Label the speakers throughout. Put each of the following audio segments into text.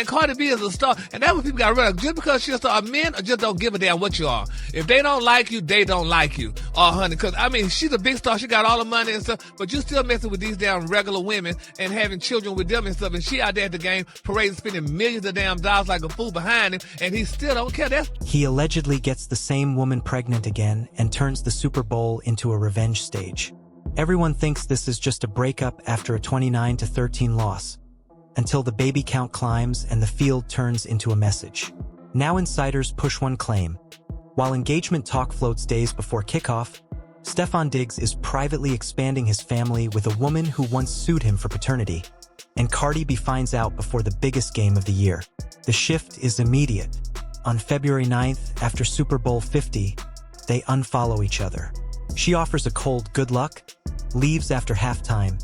Speaker 1: And Cardi B is a star. And that's what people got to realize. Just because she's a star, men just don't give a damn what you are. If they don't like you, they don't like you. Oh, honey, because, I mean, she's a big star. She got all the money and stuff. But you still messing with these damn regular women and having children with them and stuff. And she out there at the game, parading, spending millions of damn dollars like a fool behind him. And he still don't care.
Speaker 2: He allegedly gets the same woman pregnant again and turns the Super Bowl into a revenge stage. Everyone thinks this is just a breakup after a 29-13 loss, until the baby count climbs and the field turns into a message. Now insiders push one claim. While engagement talk floats days before kickoff, Stefon Diggs is privately expanding his family with a woman who once sued him for paternity. And Cardi B finds out before the biggest game of the year. The shift is immediate. On February 9th, after Super Bowl 50, they unfollow each other. She offers a cold good luck, leaves after halftime,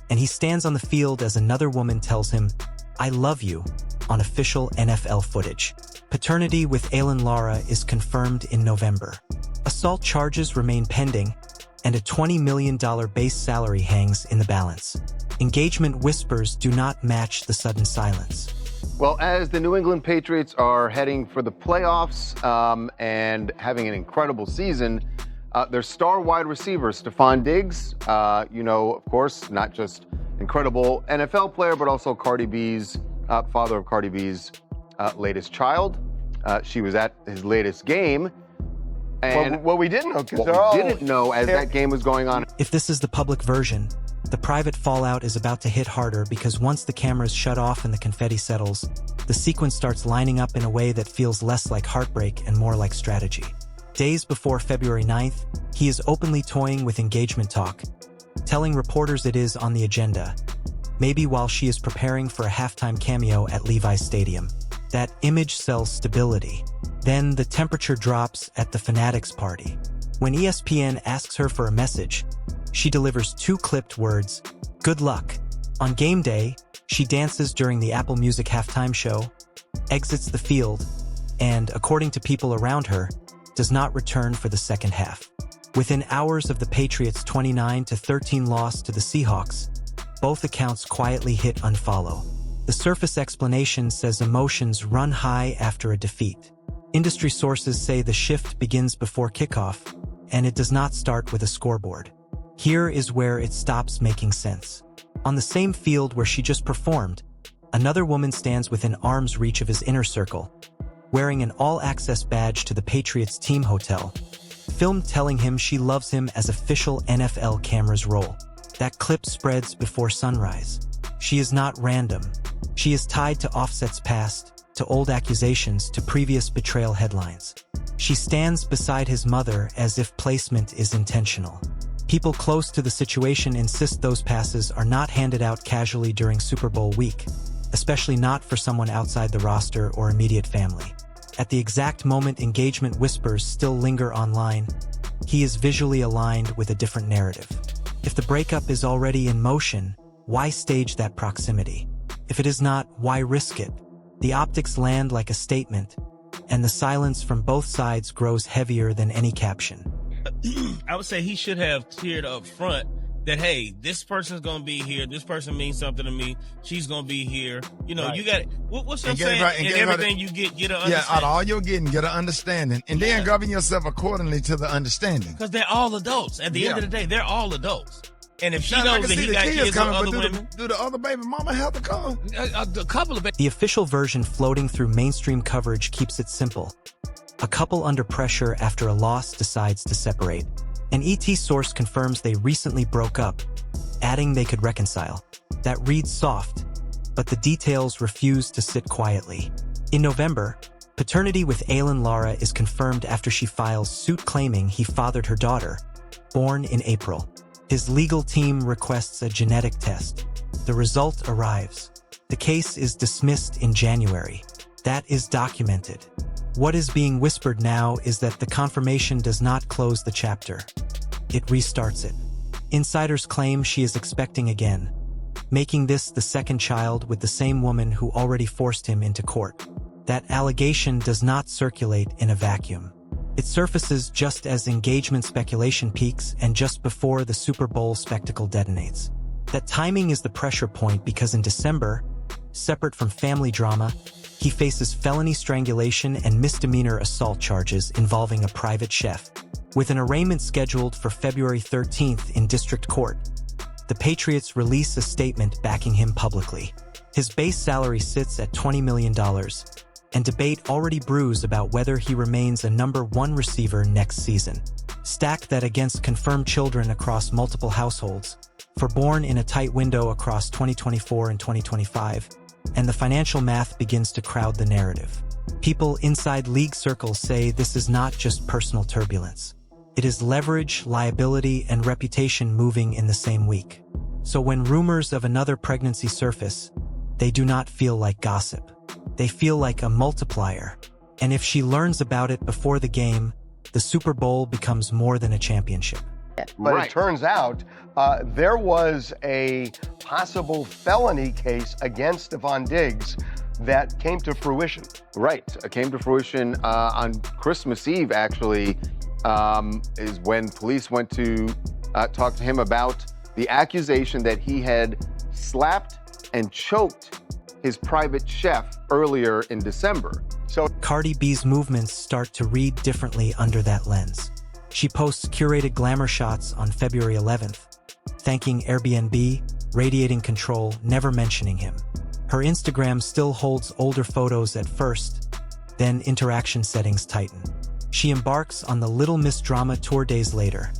Speaker 2: and he stands on the field as another woman tells him, "I love you," on official NFL footage. Paternity with Aylin Lara is confirmed in November. Assault charges remain pending, and a $20 million base salary hangs in the balance. Engagement whispers do not match the sudden silence.
Speaker 3: Well, as the New England Patriots are heading for the playoffs and having an incredible season, their star wide receiver, Stefon Diggs, of course, not just incredible NFL player, but also Cardi B's father of Cardi B's latest child. She was at his latest game. And
Speaker 4: what we didn't know,
Speaker 3: as that game was going on.
Speaker 2: If this is the public version, the private fallout is about to hit harder because once the cameras shut off and the confetti settles, the sequence starts lining up in a way that feels less like heartbreak and more like strategy. Days before February 9th, he is openly toying with engagement talk, telling reporters it is on the agenda, maybe while she is preparing for a halftime cameo at Levi's Stadium. That image sells stability. Then the temperature drops at the Fanatics party. When ESPN asks her for a message, she delivers 2 clipped words, "Good luck." On game day, she dances during the Apple Music halftime show, exits the field, and, according to people around her, does not return for the second half. Within hours of the Patriots' 29-13 loss to the Seahawks, both accounts quietly hit unfollow. The surface explanation says emotions run high after a defeat. Industry sources say the shift begins before kickoff, and it does not start with a scoreboard. Here is where it stops making sense. On the same field where she just performed, another woman stands within arm's reach of his inner circle, wearing an all-access badge to the Patriots team hotel, filmed telling him she loves him as official NFL cameras roll. That clip spreads before sunrise. She is not random. She is tied to Offset's past, to old accusations, to previous betrayal headlines. She stands beside his mother as if placement is intentional. People close to the situation insist those passes are not handed out casually during Super Bowl week, especially not for someone outside the roster or immediate family. At the exact moment engagement whispers still linger online, he is visually aligned with a different narrative. If the breakup is already in motion, why stage that proximity? If it is not, why risk it? The optics land like a statement, and the silence from both sides grows heavier than any caption.
Speaker 5: I would say he should have cleared up front that, hey, this person's going to be here. This person means something to me. She's going to be here. You know, you got it. What's I'm saying? And everything you get an understanding.
Speaker 4: Yeah, out of all you're getting, get an understanding. And then govern yourself accordingly to the understanding.
Speaker 5: Because they're all adults. At the end of the day, they're all adults. And if she knows that he got kids with other women.
Speaker 4: Do the other baby mama have to come?
Speaker 1: A couple of
Speaker 2: The official version floating through mainstream coverage keeps it simple. A couple under pressure after a loss decides to separate. An ET source confirms they recently broke up, adding they could reconcile. That reads soft, but the details refuse to sit quietly. In November, paternity with Aylin Lara is confirmed after she files suit claiming he fathered her daughter, born in April. His legal team requests a genetic test. The result arrives. The case is dismissed in January. That is documented. What is being whispered now is that the confirmation does not close the chapter. It restarts it. Insiders claim she is expecting again, making this the second child with the same woman who already forced him into court. That allegation does not circulate in a vacuum. It surfaces just as engagement speculation peaks and just before the Super Bowl spectacle detonates. That timing is the pressure point because in December, Separate from family drama, he faces felony strangulation and misdemeanor assault charges involving a private chef. With an arraignment scheduled for February 13th in district court, the Patriots release a statement backing him publicly. His base salary sits at $20 million, and debate already brews about whether he remains a number 1 receiver next season. Stack that against confirmed children across multiple households, for born in a tight window across 2024 and 2025, and the financial math begins to crowd the narrative. People inside league circles say this is not just personal turbulence. It is leverage, liability, and reputation moving in the same week. So when rumors of another pregnancy surface, they do not feel like gossip. They feel like a multiplier. And if she learns about it before the game, the Super Bowl becomes more than a championship.
Speaker 6: But it turns out there was a possible felony case against Stephon Diggs that came to fruition.
Speaker 3: Right, it came to fruition on Christmas Eve, actually, is when police went to talk to him about the accusation that he had slapped and choked his private chef earlier in December. So
Speaker 2: Cardi B's movements start to read differently under that lens. She posts curated glamour shots on February 11th, thanking Airbnb, radiating control, never mentioning him. Her Instagram still holds older photos at first, then interaction settings tighten. She embarks on the Little Miss Drama tour days later,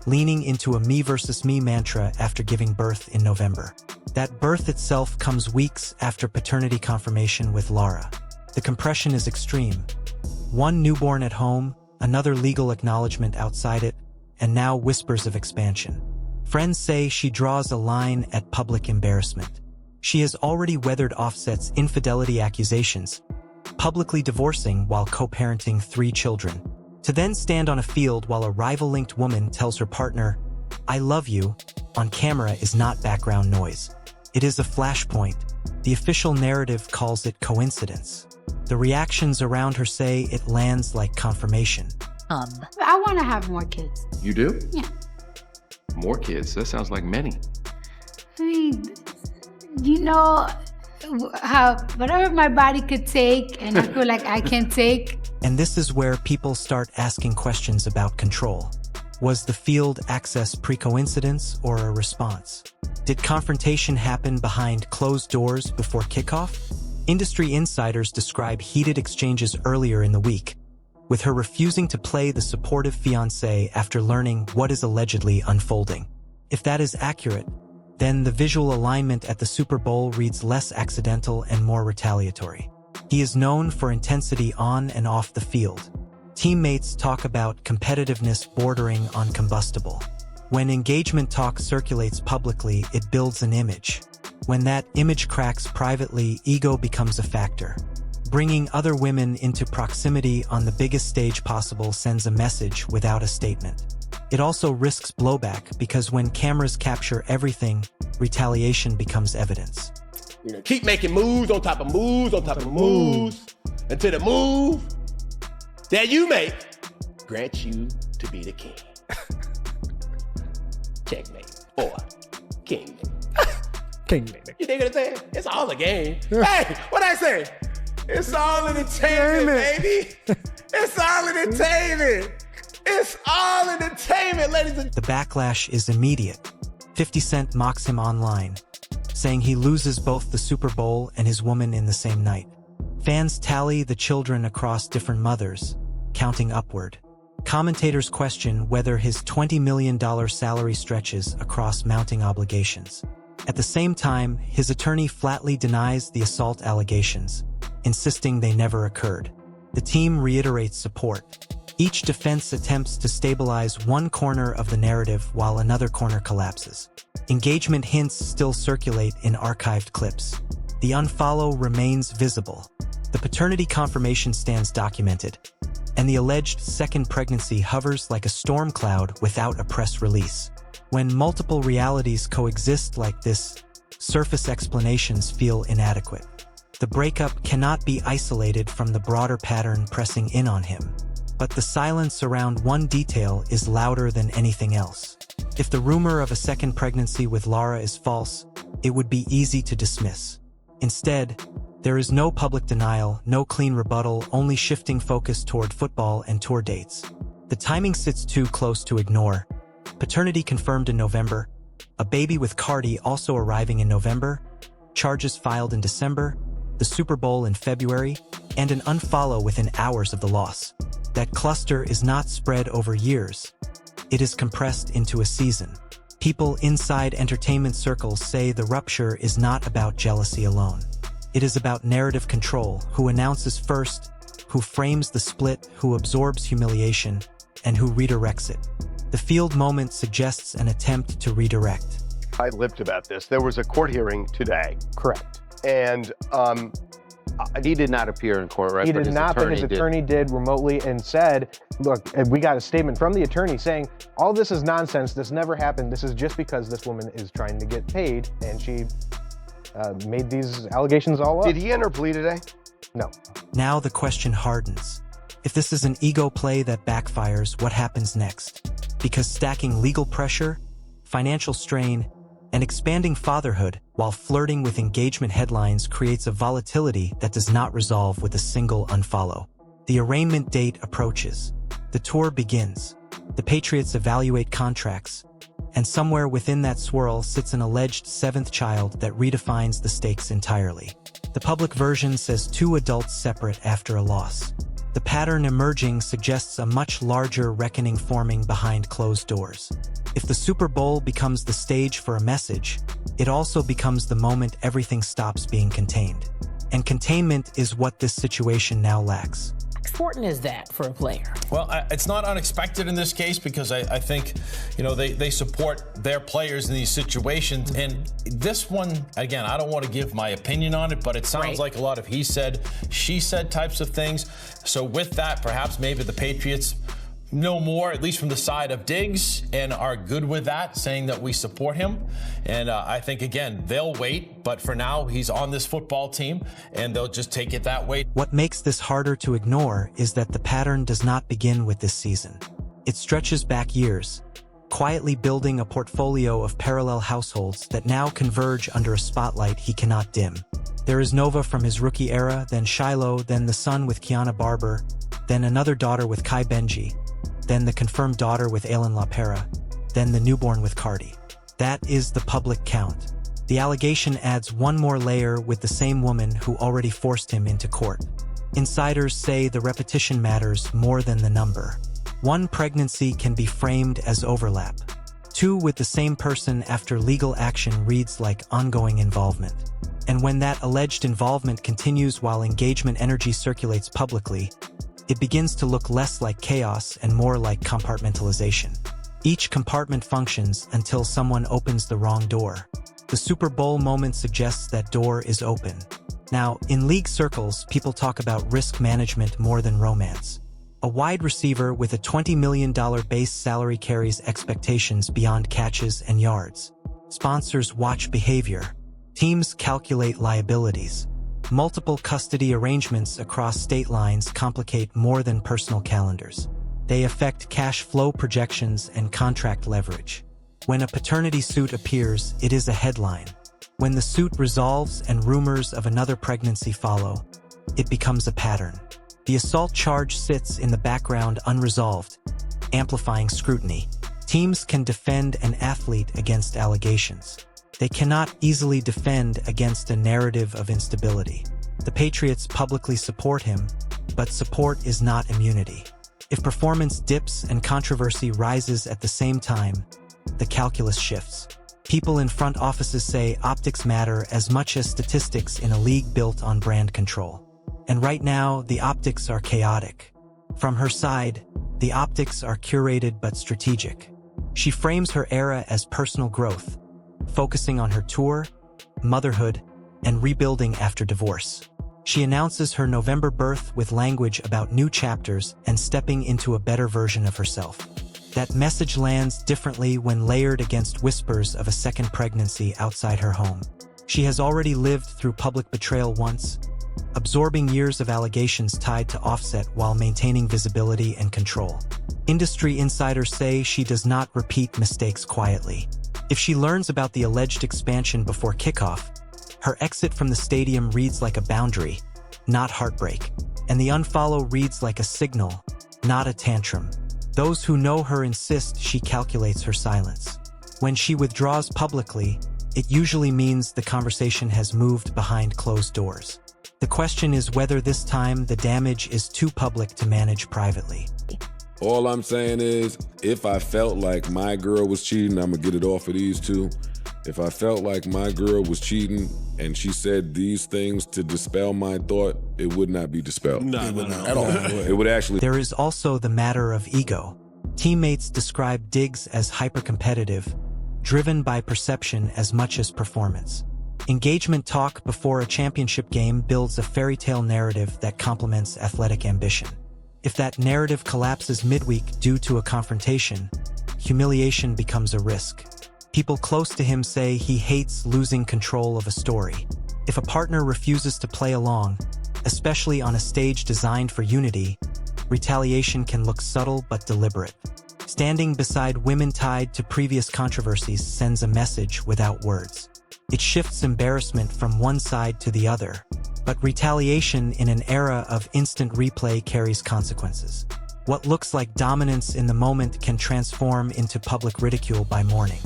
Speaker 2: leaning into a me versus me mantra after giving birth in November. That birth itself comes weeks after paternity confirmation with Lara. The compression is extreme. One newborn at home, another legal acknowledgement outside it, and now whispers of expansion. Friends say she draws a line at public embarrassment. She has already weathered Offset's infidelity accusations, publicly divorcing while co-parenting 3 children, to then stand on a field while a rival-linked woman tells her partner, "I love you," on camera is not background noise. It is a flashpoint. The official narrative calls it coincidence. The reactions around her say it lands like confirmation.
Speaker 7: I want to have more kids.
Speaker 8: You do?
Speaker 7: Yeah.
Speaker 8: More kids? That sounds like many.
Speaker 7: I mean, you know how whatever my body could take and I feel like I can take.
Speaker 2: And this is where people start asking questions about control. Was the field access pre-coincidence or a response? Did confrontation happen behind closed doors before kickoff? Industry insiders describe heated exchanges earlier in the week, with her refusing to play the supportive fiancé after learning what is allegedly unfolding. If that is accurate, then the visual alignment at the Super Bowl reads less accidental and more retaliatory. He is known for intensity on and off the field. Teammates talk about competitiveness bordering on combustible. When engagement talk circulates publicly, it builds an image. When that image cracks privately, ego becomes a factor. Bringing other women into proximity on the biggest stage possible sends a message without a statement. It also risks blowback because when cameras capture everything, retaliation becomes evidence.
Speaker 9: You know, keep making moves on top of moves on top of moves until the move that you make grants you to be the king. Checkmate or kingmate.
Speaker 10: Kingmate.
Speaker 9: You dig what I'm saying? It's all a game. Hey, what I say? It's all entertainment, baby. It's all entertainment. It's all entertainment, ladies and...
Speaker 2: The backlash is immediate. 50 Cent mocks him online, saying he loses both the Super Bowl and his woman in the same night. Fans tally the children across different mothers, counting upward. Commentators question whether his $20 million salary stretches across mounting obligations. At the same time, his attorney flatly denies the assault allegations, insisting they never occurred. The team reiterates support. Each defense attempts to stabilize one corner of the narrative while another corner collapses. Engagement hints still circulate in archived clips. The unfollow remains visible. The paternity confirmation stands documented, and the alleged second pregnancy hovers like a storm cloud without a press release. When multiple realities coexist like this, surface explanations feel inadequate. The breakup cannot be isolated from the broader pattern pressing in on him. But the silence around one detail is louder than anything else. If the rumor of a second pregnancy with Lara is false, it would be easy to dismiss. Instead, there is no public denial, no clean rebuttal, only shifting focus toward football and tour dates. The timing sits too close to ignore. Paternity confirmed in November, a baby with Cardi also arriving in November, charges filed in December, the Super Bowl in February, and an unfollow within hours of the loss. That cluster is not spread over years. It is compressed into a season. People inside entertainment circles say the rupture is not about jealousy alone. It is about narrative control, who announces first, who frames the split, who absorbs humiliation, and who redirects it. The field moment suggests an attempt to redirect.
Speaker 6: I lipped about this. There was a court hearing today.
Speaker 10: Correct.
Speaker 6: And
Speaker 3: he did not appear in court, right?
Speaker 10: He did not, but his attorney did remotely and said, look, we got a statement from the attorney saying, all this is nonsense, this never happened, this is just because this woman is trying to get paid, and she made these allegations all up.
Speaker 6: Did he enter plea today?
Speaker 10: No.
Speaker 2: Now the question hardens. If this is an ego play that backfires, what happens next? Because stacking legal pressure, financial strain, and expanding fatherhood while flirting with engagement headlines creates a volatility that does not resolve with a single unfollow. The arraignment date approaches. The tour begins. The Patriots evaluate contracts. And somewhere within that swirl sits an alleged seventh child that redefines the stakes entirely. The public version says 2 adults separate after a loss. The pattern emerging suggests a much larger reckoning forming behind closed doors. If the Super Bowl becomes the stage for a message, it also becomes the moment everything stops being contained. And containment is what this situation now lacks.
Speaker 11: How important is that for a player?
Speaker 12: Well, it's not unexpected in this case because I think, they support their players in these situations. And this one, again, I don't want to give my opinion on it, but it sounds like a lot of he said, she said types of things. So with that, perhaps maybe the Patriots know more, at least from the side of Diggs, and are good with that, saying that we support him. And I think, again, they'll wait, but for now, he's on this football team, and they'll just take it that way.
Speaker 2: What makes this harder to ignore is that the pattern does not begin with this season. It stretches back years, quietly building a portfolio of parallel households that now converge under a spotlight he cannot dim. There is Nova from his rookie era, then Shiloh, then the son with Kiana Barber, then another daughter with Kai Benji, then the confirmed daughter with Aylin LaPera, then the newborn with Cardi. That is the public count. The allegation adds one more layer with the same woman who already forced him into court. Insiders say the repetition matters more than the number. 1 pregnancy can be framed as overlap. 2 with the same person after legal action reads like ongoing involvement. And when that alleged involvement continues while engagement energy circulates publicly, it begins to look less like chaos and more like compartmentalization. Each compartment functions until someone opens the wrong door. The Super Bowl moment suggests that door is open. Now, in league circles, people talk about risk management more than romance. A wide receiver with a $20 million base salary carries expectations beyond catches and yards. Sponsors watch behavior. Teams calculate liabilities. Multiple custody arrangements across state lines complicate more than personal calendars. They affect cash flow projections and contract leverage. When a paternity suit appears, it is a headline. When the suit resolves and rumors of another pregnancy follow, it becomes a pattern. The assault charge sits in the background unresolved, amplifying scrutiny. Teams can defend an athlete against allegations. They cannot easily defend against a narrative of instability. The Patriots publicly support him, but support is not immunity. If performance dips and controversy rises at the same time, the calculus shifts. People in front offices say optics matter as much as statistics in a league built on brand control. And right now, the optics are chaotic. From her side, the optics are curated but strategic. She frames her era as personal growth, focusing on her tour, motherhood, and rebuilding after divorce. She announces her November birth with language about new chapters and stepping into a better version of herself. That message lands differently when layered against whispers of a second pregnancy outside her home. She has already lived through public betrayal once, absorbing years of allegations tied to Offset while maintaining visibility and control. Industry insiders say she does not repeat mistakes quietly. If she learns about the alleged expansion before kickoff, Her exit from the stadium reads like a boundary, not heartbreak. And the unfollow reads like a signal, not a tantrum. Those who know her insist she calculates her silence. When she withdraws publicly, it usually means the conversation has moved behind closed doors. The question is whether this time the damage is too public to manage privately.
Speaker 13: All I'm saying is, if I felt like my girl was cheating, I'm gonna get it off of these two. If I felt like my girl was cheating and she said these things to dispel my thought, it would not be dispelled.
Speaker 9: No, at all.
Speaker 13: It would actually.
Speaker 2: There is also the matter of ego. Teammates describe Diggs as hyper-competitive, driven by perception as much as performance. Engagement talk before a championship game builds a fairy tale narrative that complements athletic ambition. If that narrative collapses midweek due to a confrontation, humiliation becomes a risk. People close to him say he hates losing control of a story. If a partner refuses to play along, especially on a stage designed for unity, retaliation can look subtle but deliberate. Standing beside women tied to previous controversies sends a message without words. It shifts embarrassment from one side to the other, but retaliation in an era of instant replay carries consequences. What looks like dominance in the moment can transform into public ridicule by morning.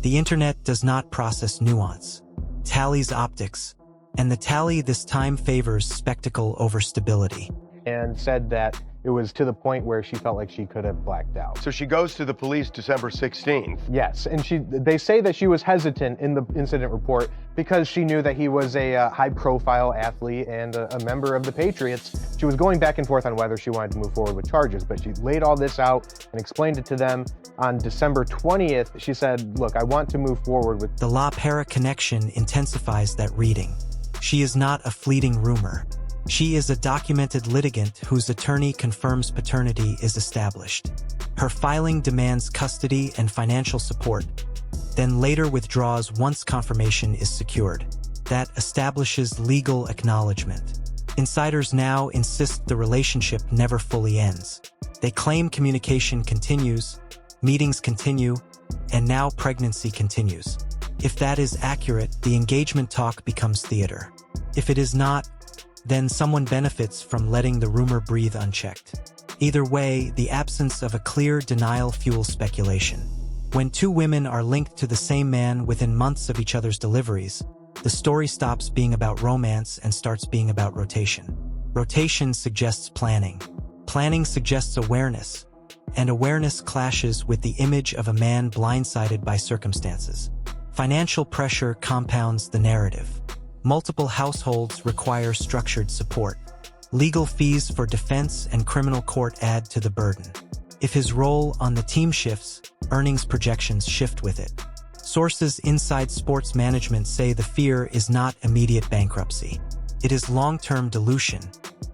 Speaker 2: The internet does not process nuance, tallies optics, and the tally this time favors spectacle over stability.
Speaker 10: And said that it was to the point where she felt like she could have blacked out.
Speaker 6: So she goes to the police December 16th.
Speaker 10: Yes, and they say that she was hesitant in the incident report because she knew that he was a high-profile athlete and a member of the Patriots. She was going back and forth on whether she wanted to move forward with charges, but she laid all this out and explained it to them. On December 20th, she said, look, I want to move forward with...
Speaker 2: The La Para connection intensifies that reading. She is not a fleeting rumor. She is a documented litigant whose attorney confirms paternity is established. Her filing demands custody and financial support, then later withdraws once confirmation is secured. That establishes legal acknowledgement. Insiders now insist the relationship never fully ends. They claim communication continues, meetings continue, and now pregnancy continues. If that is accurate, the engagement talk becomes theater. If it is not, then someone benefits from letting the rumor breathe unchecked. Either way, the absence of a clear denial fuels speculation. When two women are linked to the same man within months of each other's deliveries, the story stops being about romance and starts being about rotation. Rotation suggests planning. Planning suggests awareness, and awareness clashes with the image of a man blindsided by circumstances. Financial pressure compounds the narrative. Multiple households require structured support. Legal fees for defense and criminal court add to the burden. If his role on the team shifts, earnings projections shift with it. Sources inside sports management say the fear is not immediate bankruptcy. It is long-term dilution.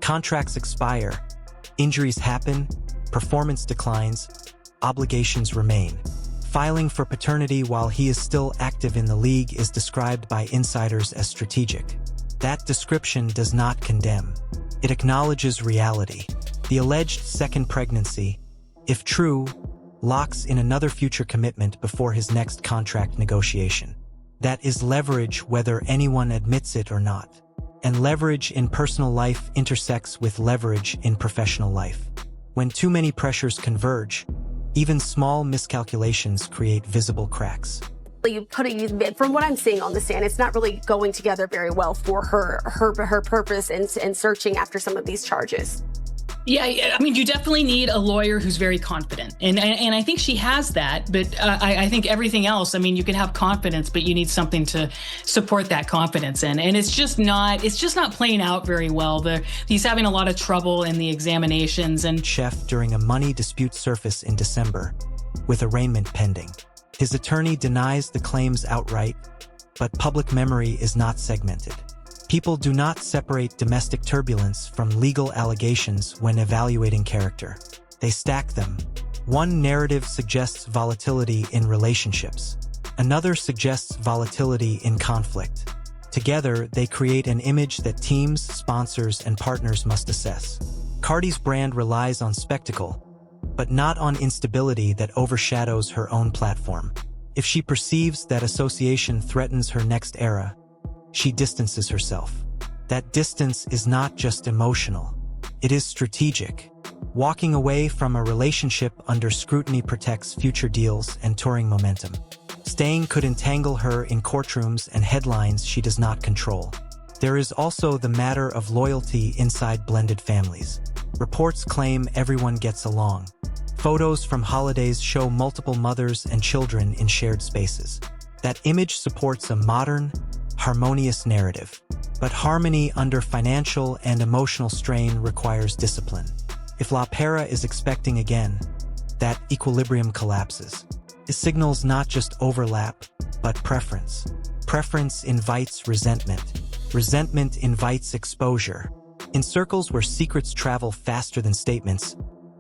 Speaker 2: Contracts expire, injuries happen, performance declines, obligations remain. Filing for paternity while he is still active in the league is described by insiders as strategic. That description does not condemn. It acknowledges reality. The alleged second pregnancy, if true, locks in another future commitment before his next contract negotiation. That is leverage whether anyone admits it or not. And leverage in personal life intersects with leverage in professional life. When too many pressures converge, even small miscalculations create visible cracks.
Speaker 14: From what I'm seeing on the stand, it's not really going together very well for her purpose in searching after some of these charges.
Speaker 15: Yeah, I mean, you definitely need a lawyer who's very confident. And I think she has that, but I think everything else, I mean, you can have confidence, but you need something to support that confidence in. And it's just not playing out very well. He's having a lot of trouble in the examinations. And
Speaker 2: Chef during a money dispute surface in December, with arraignment pending. His attorney denies the claims outright, but public memory is not segmented. People do not separate domestic turbulence from legal allegations when evaluating character. They stack them. One narrative suggests volatility in relationships. Another suggests volatility in conflict. Together, they create an image that teams, sponsors, and partners must assess. Cardi's brand relies on spectacle, but not on instability that overshadows her own platform. If she perceives that association threatens her next era, she distances herself. That distance is not just emotional. It is strategic. Walking away from a relationship under scrutiny protects future deals and touring momentum. Staying could entangle her in courtrooms and headlines she does not control. There is also the matter of loyalty inside blended families. Reports claim everyone gets along. Photos from holidays show multiple mothers and children in shared spaces. That image supports a modern, harmonious narrative. But harmony under financial and emotional strain requires discipline. If La Pera is expecting again, that equilibrium collapses. It signals not just overlap, but preference. Preference invites resentment. Resentment invites exposure. In circles where secrets travel faster than statements,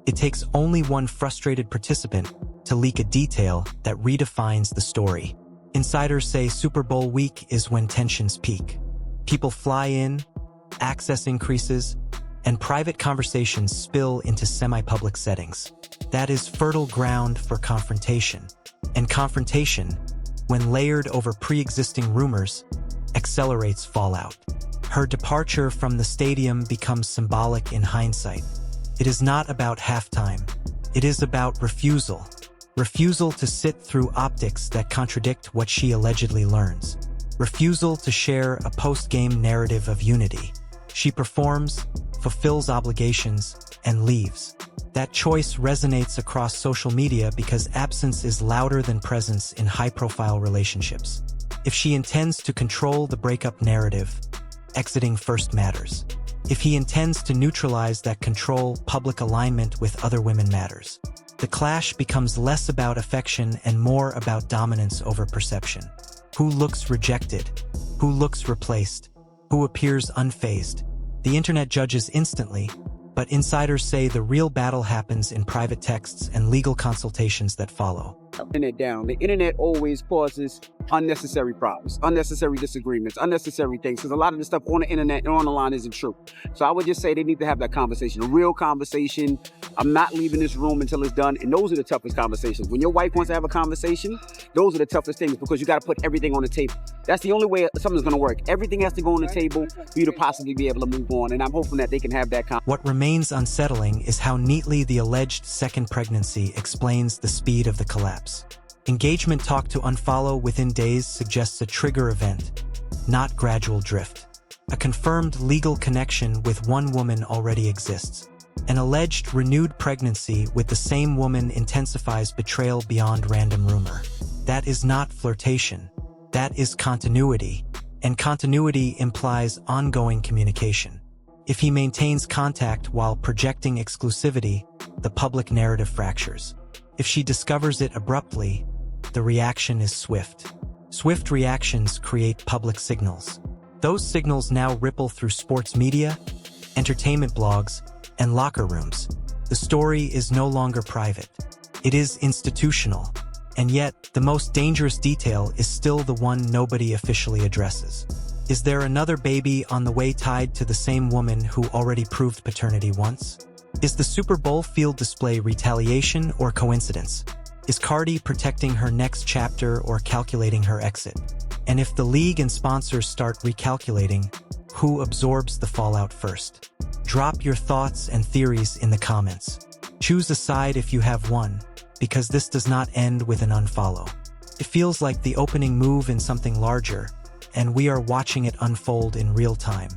Speaker 2: it takes only one frustrated participant to leak a detail that redefines the story. Insiders say Super Bowl week is when tensions peak. People fly in, access increases, and private conversations spill into semi-public settings. That is fertile ground for confrontation. And confrontation, when layered over pre-existing rumors, accelerates fallout. Her departure from the stadium becomes symbolic in hindsight. It is not about halftime. It is about refusal. Refusal to sit through optics that contradict what she allegedly learns. Refusal to share a post-game narrative of unity. She performs, fulfills obligations, and leaves. That choice resonates across social media because absence is louder than presence in high-profile relationships. If she intends to control the breakup narrative, exiting first matters. If he intends to neutralize that control, public alignment with other women matters. The clash becomes less about affection and more about dominance over perception. Who looks rejected? Who looks replaced? Who appears unfazed? The internet judges instantly, but insiders say the real battle happens in private texts and legal consultations that follow.
Speaker 16: Internet down. The internet always causes unnecessary problems, unnecessary disagreements, unnecessary things, because a lot of the stuff on the internet and on the line isn't true. So I would just say they need to have that conversation, a real conversation. I'm not leaving this room until it's done, and those are the toughest conversations. When your wife wants to have a conversation, those are the toughest things because you got to put everything on the table. That's the only way something's going to work. Everything has to go on the table for you to possibly be able to move on, and I'm hoping that they can have that conversation.
Speaker 2: What remains unsettling is how neatly the alleged second pregnancy explains the speed of the collapse. Engagement talk to unfollow within days suggests a trigger event, not gradual drift. A confirmed legal connection with one woman already exists. An alleged renewed pregnancy with the same woman intensifies betrayal beyond random rumor. That is not flirtation. That is continuity. And continuity implies ongoing communication. If he maintains contact while projecting exclusivity, the public narrative fractures. If she discovers it abruptly, the reaction is swift. Swift reactions create public signals. Those signals now ripple through sports media, entertainment blogs, and locker rooms. The story is no longer private. It is institutional. And yet, the most dangerous detail is still the one nobody officially addresses. Is there another baby on the way tied to the same woman who already proved paternity once? Is the Super Bowl field display retaliation or coincidence? Is Cardi protecting her next chapter or calculating her exit? And if the league and sponsors start recalculating, who absorbs the fallout first? Drop your thoughts and theories in the comments. Choose a side if you have one, because this does not end with an unfollow. It feels like the opening move in something larger, and we are watching it unfold in real time.